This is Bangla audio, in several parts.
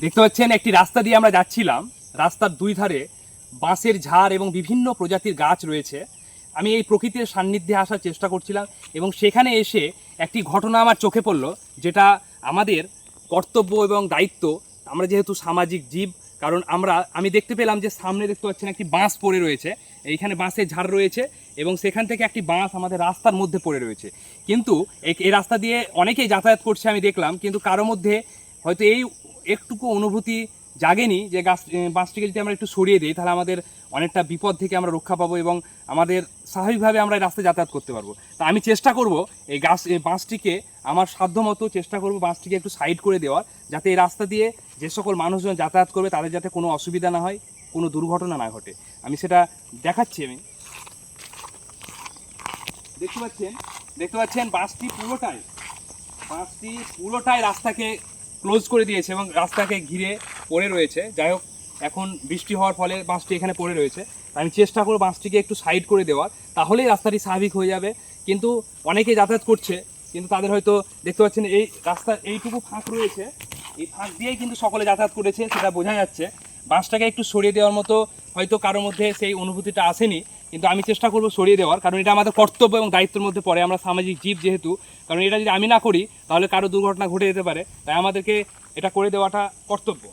দেখতে পাচ্ছেন একটি রাস্তা দিয়ে আমরা যাচ্ছিলাম। রাস্তার দুই ধারে বাঁশের ঝাড় এবং বিভিন্ন প্রজাতির গাছ রয়েছে। আমি এই প্রকৃতির সান্নিধ্যে আসার চেষ্টা করছিলাম এবং সেখানে এসে একটি ঘটনা আমার চোখে পড়ল, যেটা আমাদের কর্তব্য এবং দায়িত্ব। আমরা যেহেতু সামাজিক জীব, কারণ আমি দেখতে পেলাম যে সামনে দেখতে পাচ্ছেন একটি বাঁশ পড়ে রয়েছে, এইখানে বাঁশের ঝাড় রয়েছে এবং সেখান থেকে একটি বাঁশ আমাদের রাস্তার মধ্যে পড়ে রয়েছে। কিন্তু এই রাস্তা দিয়ে অনেকেই যাতায়াত করছে আমি দেখলাম, কিন্তু কারো মধ্যে হয়তো এই একটুকু অনুভূতি জাগেনি যে বাঁশটিকে যদি আমরা একটু সরিয়ে দিই তাহলে আমাদের অনেকটা বিপদ থেকে আমরা রক্ষা পাবো এবং আমাদের স্বাভাবিকভাবে আমরা এই রাস্তায় যাতায়াত করতে পারবো। তা আমি চেষ্টা করব এই বাঁশটিকে আমার সাধ্যমতো চেষ্টা করব বাঁশটিকে একটু সাইড করে দেওয়ার, যাতে এই রাস্তা দিয়ে যে সকল মানুষজন যাতায়াত করবে তাদের যাতে কোনো অসুবিধা না হয়, কোনো দুর্ঘটনা না ঘটে। আমি সেটা দেখাচ্ছি। আমি দেখতে পাচ্ছেন বাঁশটি পুরোটাই রাস্তাকে ক্লোজ করে দিয়েছে এবং রাস্তাকে ঘিরে পড়ে রয়েছে। যাই হোক, এখন বৃষ্টি হওয়ার ফলে বাঁশটি এখানে পড়ে রয়েছে। আমি চেষ্টা করব বাঁশটিকে একটু সাইড করে দেওয়ার, তাহলেই রাস্তাটি স্বাভাবিক হয়ে যাবে। কিন্তু অনেকে যাতায়াত করছে, কিন্তু তাদের হয়তো দেখতে পাচ্ছেন এই রাস্তার এইটুকু ফাঁক রয়েছে, এই ফাঁক দিয়েই কিন্তু সকলে যাতায়াত করেছে, সেটা বোঝা যাচ্ছে। বাঁশটাকে একটু সরিয়ে দেওয়ার মতো হয়তো কারোর মধ্যে সেই অনুভূতিটা আসেনি, কিন্তু আমি চেষ্টা করব সরিয়ে দেওয়ার, কারণ এটা আমাদের কর্তব্য এবং দায়িত্বের মধ্যে পড়ে। আমরা সামাজিক জীব যেহেতু, কারণ এটা যদি আমি না করি তাহলে কারো দুর্ঘটনা ঘটে যেতে পারে, তাই আমাদেরকে এটা করে দেওয়াটা কর্তব্য।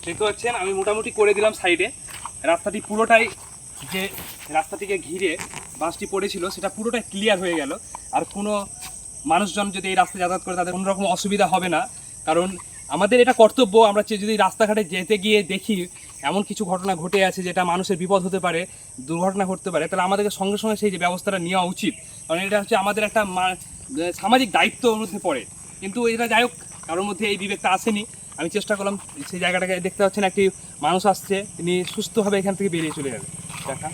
দেখতে পাচ্ছেন আমি মোটামুটি করে দিলাম সাইডে। রাস্তাটি পুরোটাই, যে রাস্তাটিকে ঘিরে বাসটি পড়েছিল সেটা পুরোটাই ক্লিয়ার হয়ে গেল। আর কোনো মানুষজন যদি এই রাস্তায় যাতায়াত করে তাদের কোনো রকম অসুবিধা হবে না, কারণ আমাদের এটা কর্তব্য। আমরা যদি রাস্তাঘাটে যেতে গিয়ে দেখি এমন কিছু ঘটনা ঘটে আছে যেটা মানুষের বিপদ হতে পারে, দুর্ঘটনা ঘটতে পারে, তাহলে আমাদেরকে সঙ্গে সঙ্গে সেই যে ব্যবস্থাটা নেওয়া উচিত, কারণ এটা হচ্ছে আমাদের একটা সামাজিক দায়িত্বের মধ্যে পড়ে। কিন্তু এটা যাই হোক, কারোর মধ্যে এই বিবেকটা আসেনি। আমি চেষ্টা করলাম সেই জায়গাটাকে, দেখতে পাচ্ছেন একটি মানুষ আসছে, তিনি সুস্থভাবে এখান থেকে বেরিয়ে চলে যাবে। দেখা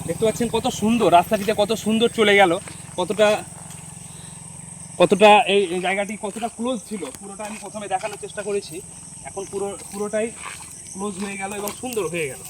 দেখতে পাচ্ছেন কত সুন্দর রাস্তাটিতে, কত সুন্দর চলে গেল, কতটা এই জায়গাটি কতটা ক্লোজ ছিল পুরোটা আমি প্রথমে দেখানোর চেষ্টা করেছি। এখন পুরোটাই ক্লোজ হয়ে গেল এবং সুন্দর হয়ে গেল।